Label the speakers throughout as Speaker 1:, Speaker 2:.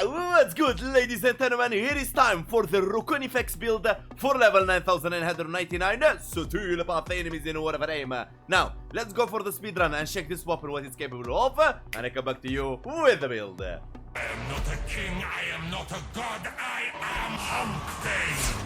Speaker 1: What's good, ladies and gentlemen? Here is time for the Reconifex build for level 9999 Sutil path enemies in Warframe. Now, let's go for the speedrun and check this weapon what it's capable of, and I come back to you with the build.
Speaker 2: I am not a king, I am not a god, I am Hump.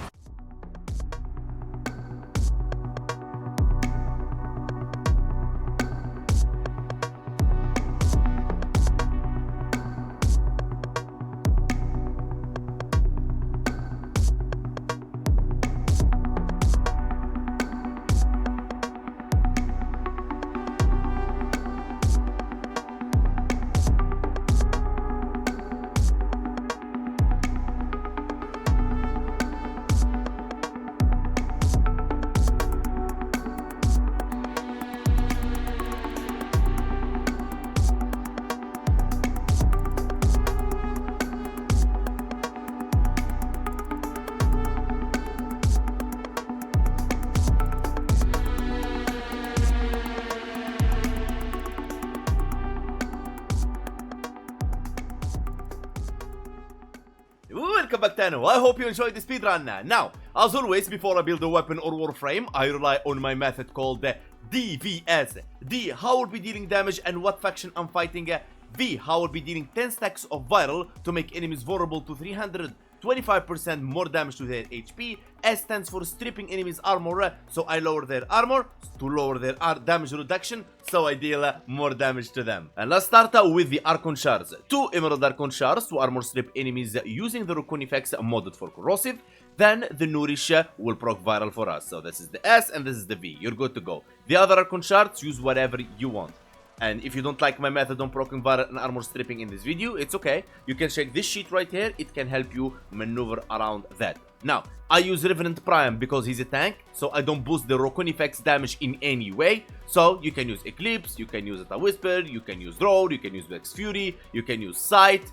Speaker 1: Welcome back, Tano. I hope you enjoyed the speedrun. Now, as always, before I build a weapon or warframe, I rely on my method called DVS. D, how I'll be dealing damage and what faction I'm fighting. V, how I'll be dealing 10 stacks of viral to make enemies vulnerable to 325% more damage to their HP. S stands for stripping enemies armor, so I lower their armor to lower their damage reduction, so I deal more damage to them. And let's start with the archon shards. 2 emerald archon shards to armor strip enemies using the Reconifex modded for corrosive. Then the nourish will proc viral for us, so this is the S and this is the V. You're good to go. The other archon shards, use whatever you want. And if you don't like my method on proccing viral and armor stripping in this video, it's okay. You can check this sheet right here. It can help you maneuver around that. Now, I use Revenant Prime because he's a tank, so I don't boost the Reconifex damage in any way. So you can use Eclipse, you can use Eta Whisper, you can use Road, you can use Vex Fury, you can use Cyte,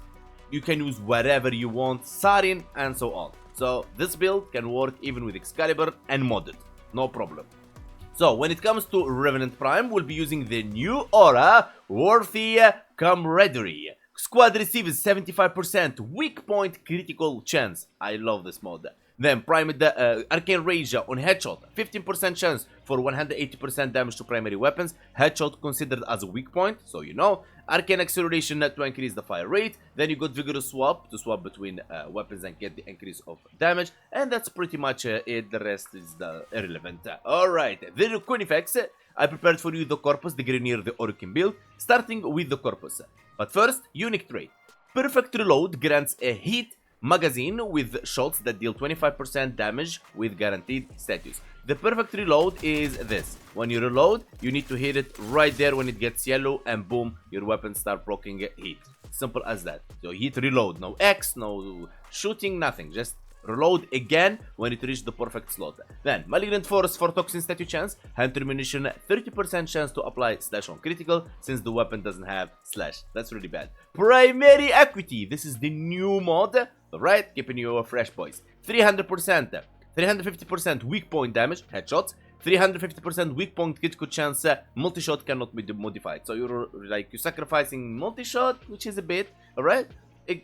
Speaker 1: you can use whatever you want, Sarin, and so on. So this build can work even with Excalibur and modded, no problem. So, when it comes to Revenant Prime, we'll be using the new aura, Worthy Comradery. Squad receives 75% weak point critical chance. I love this mod. Then, Primed Arcane Rage on Headshot, 15% chance for 180% damage to primary weapons. Headshot considered as a weak point, so you know. Arcane Acceleration to increase the fire rate. Then you got Vigorous Swap to swap between weapons and get the increase of damage. And that's pretty much it. The rest is irrelevant. Alright, the Reconifex. I prepared for you the Corpus, the Grenier, the Orichin build. Starting with the Corpus. But first, unique trait. Perfect Reload grants a heat magazine with shots that deal 25% damage with guaranteed status. The perfect reload is this. When you reload, you need to hit it right there when it gets yellow and boom, your weapon start proccing heat. Simple as that. So hit reload, no X, no shooting, nothing. Just reload again when it reaches the perfect slot. Then, Malignant Force for Toxin statue chance. Hunter Munition 30% chance to apply slash on critical since the weapon doesn't have slash. That's really bad. Primary Equity. This is the new mod. Alright, keeping you fresh, boys. 300%, 350% weak point damage, headshots. 350% weak point critical chance, multi-shot cannot be modified. So you're sacrificing multi-shot, which is a bit, alright?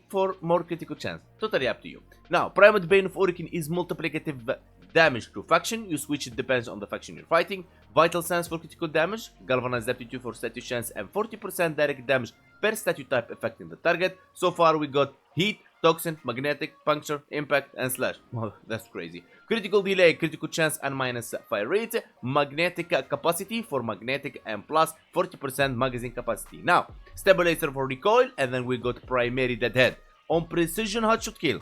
Speaker 1: For more critical chance. Totally up to you. Now, Primed Bane of Orichin is multiplicative damage to faction. You switch, it depends on the faction you're fighting. Vital Sense for critical damage. Galvanized Aptitude for statue chance and 40% direct damage per statue type affecting the target. So far we got Heat, Toxin, Magnetic, Puncture, Impact, and Slash. Well, that's crazy. Critical Delay, Critical Chance and minus fire rate. Magnetic Capacity for magnetic and plus 40% magazine capacity. Now, Stabilizer for recoil, and then we got Primary Deadhead. On Precision Headshot Kill,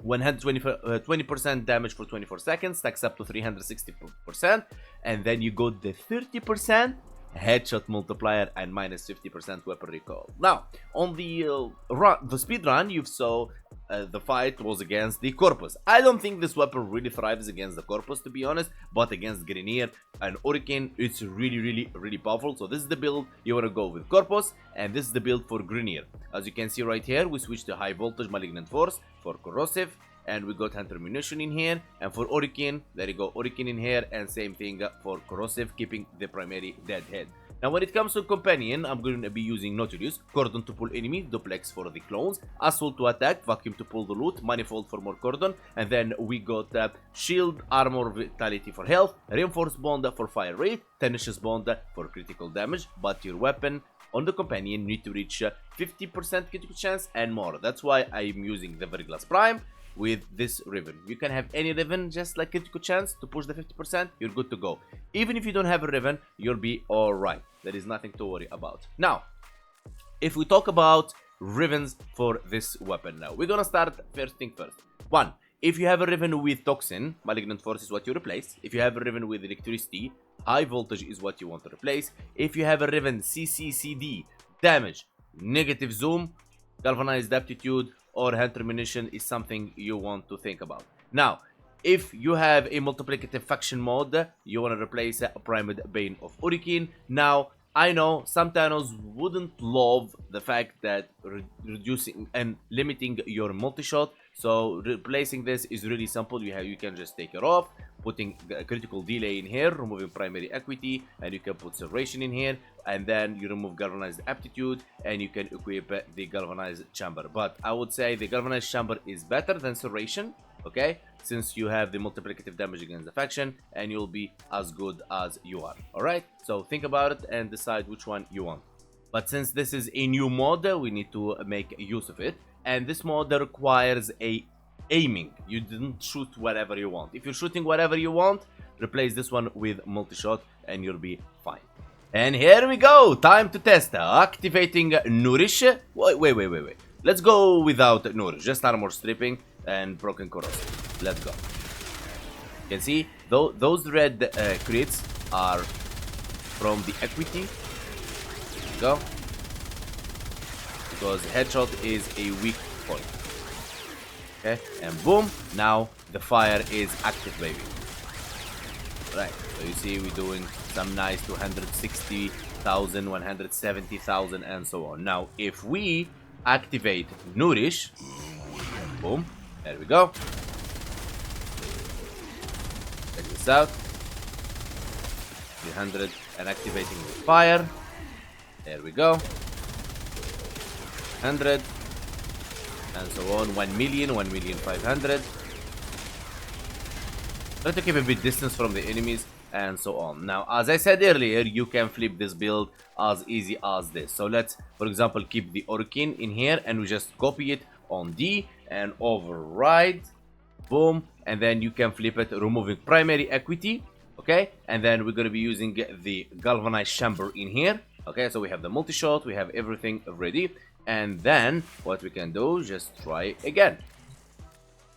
Speaker 1: 120% damage for 24 seconds, stacks up to 360%, and then you got the 30% headshot multiplier and minus 50% weapon recoil. Now, on the speed run, you saw the fight was against the Corpus. I don't think this weapon really thrives against the Corpus, to be honest, but against Grenier and Orichin, it's really powerful. So this is the build you want to go with Corpus, and this is the build for Grenier. As you can see right here, we switched to high voltage Malignant Force for corrosive, and we got Hunter Munition in here, and for Orichin, there you go, Orichin in here, and same thing for corrosive, keeping the primary deadhead. Now when it comes to companion, I'm going to be using Nautilus, cordon to pull enemies, duplex for the clones, assault to attack, vacuum to pull the loot, manifold for more cordon, and then we got shield, armor, vitality for health, reinforced bond for fire rate, tenacious bond for critical damage, but your weapon on the companion need to reach 50% critical chance and more. That's why I'm using the Verglass Prime with this ribbon. You can have any ribbon, just like critical chance to push the 50%, you're good to go. Even if you don't have a ribbon, you'll be alright. There is nothing to worry about. Now, if we talk about ribbons for this weapon now, we're gonna start first thing first. One, if you have a ribbon with toxin, malignant force is what you replace. If you have a ribbon with electricity, high voltage is what you want to replace. If you have a ribbon CCCD, damage, negative zoom, galvanized aptitude, or hand termination is something you want to think about. Now, if you have a multiplicative faction mode, you want to replace a primed Bane of Urikin. Now, I know some Thanos wouldn't love the fact that reducing and limiting your multi-shot. So replacing this is really simple. You can just take it off, putting a critical delay in here, removing primary equity, and you can put serration in here, and then you remove galvanized aptitude, and you can equip the galvanized chamber. But I would say the galvanized chamber is better than serration, okay, since you have the multiplicative damage against the faction, and you'll be as good as you are. All right, so think about it and decide which one you want. But since this is a new mod, we need to make use of it. And this mod requires a aiming. You didn't shoot whatever you want. If you're shooting whatever you want, replace this one with multi-shot and you'll be fine. And here we go. Time to test. Activating Nourish. Wait. Let's go without Nourish. Just armor stripping and broken corrosive. Let's go. You can see those red crits are from the equity. Go. Because headshot is a weak point. Okay, and boom, now the fire is active, baby. Right, so you see we're doing some nice 260,000, 170,000 and so on. Now if we activate Nourish, boom, there we go. Check this out. 300 and activating with fire. There we go. 100 and so on. 1 million, 1,500,000. Try to keep a bit distance from the enemies and so on. Now, as I said earlier, you can flip this build as easy as this. So let's, for example, keep the Orkin in here and we just copy it on D and override. Boom. And then you can flip it, removing primary equity. Okay. And then we're going to be using the galvanized chamber in here. Okay. So we have the multi-shot. We have everything ready. And then what we can do, just try again.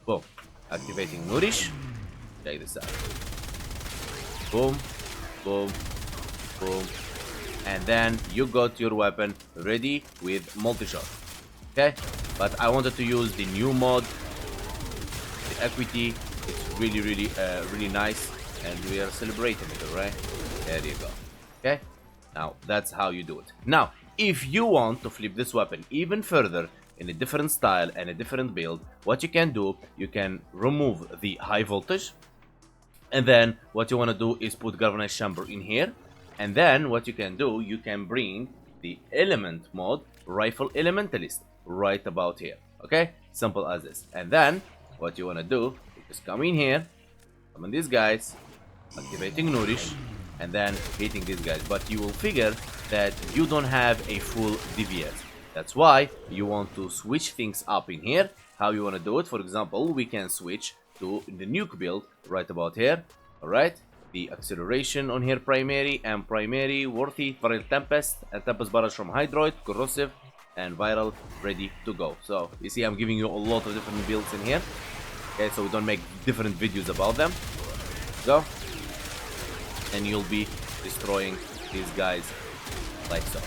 Speaker 1: Boom. Activating Nourish. Check this out. Boom, boom, boom. And then you got your weapon ready with multi-shot. Okay? But I wanted to use the new mod. The equity. It's really nice. And we are celebrating it, alright? There you go. Okay? Now, that's how you do it. Now, if you want to flip this weapon even further in a different style and a different build, what you can do, you can remove the high voltage. And then what you want to do is put galvanized chamber in here. And then what you can do, you can bring the element mode, rifle elementalist, right about here. Okay? Simple as this. And then what you want to do is come in here, summon these guys, activating Nourish, and then hitting these guys. But you will figure that you don't have a full DVS. That's why you want to switch things up in here. How you want to do it? For example, we can switch to the nuke build right about here. Alright, the acceleration on here, primary and primary, worthy, viral tempest, and tempest barrage from hydroid, corrosive, and viral, ready to go. So you see, I'm giving you a lot of different builds in here. Okay, so we don't make different videos about them. Go, and you'll be destroying these guys like so.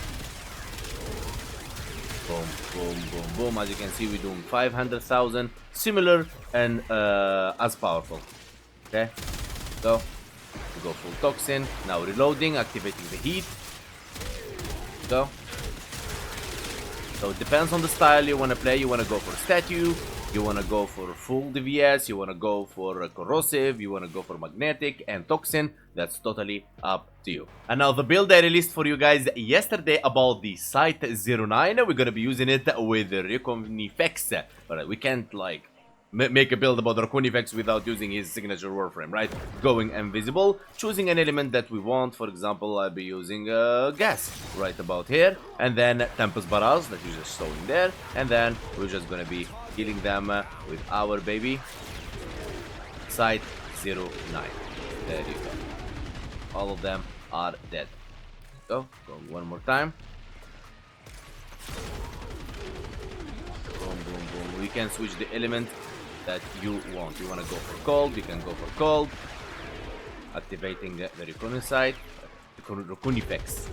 Speaker 1: Boom, boom, boom, boom. As you can see, we're doing 500,000, similar and as powerful. Okay, so we go full toxin. Now reloading, activating the heat. Go. So it depends on the style you want to play. You want to go for statue, You want to go for full DVS, you want to go for corrosive, you want to go for magnetic and toxin. That's totally up to you. And now the build I released for you guys yesterday about the Cyte 09, we're going to be using it with the Reconifex. But we can't like make a build about the Reconifex without using his signature Warframe, right? Going invisible, choosing an element that we want. For example, I'll be using gas right about here, and then Tempest Barrels that you just saw in there, and then we're just gonna be killing them with our baby Cyte 09. There you go. All of them are dead. Go one more time. Boom, boom, boom. We can switch the element that you want. You want to go for cold, you can go for cold. Activating the Reconifex.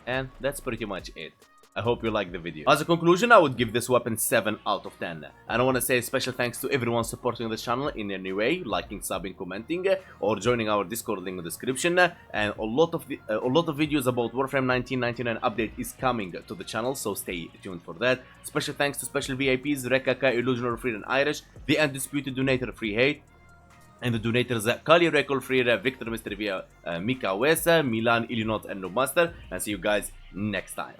Speaker 1: And that's pretty much it. I hope you liked the video. As a conclusion, I would give this weapon 7 out of 10. And I want to say a special thanks to everyone supporting the channel in any way, liking, subbing, commenting, or joining our Discord link in the description. And a lot of videos about Warframe 1999 update is coming to the channel, so stay tuned for that. Special thanks to special VIPs, Rekaka, Illusionary Free and Irish, the Undisputed Donator Free Hate, and the donators Kali Rekol Freire, Victor Mr. Via, Mika Wesa, Milan, Illinois, and Noobmaster. And see you guys next time.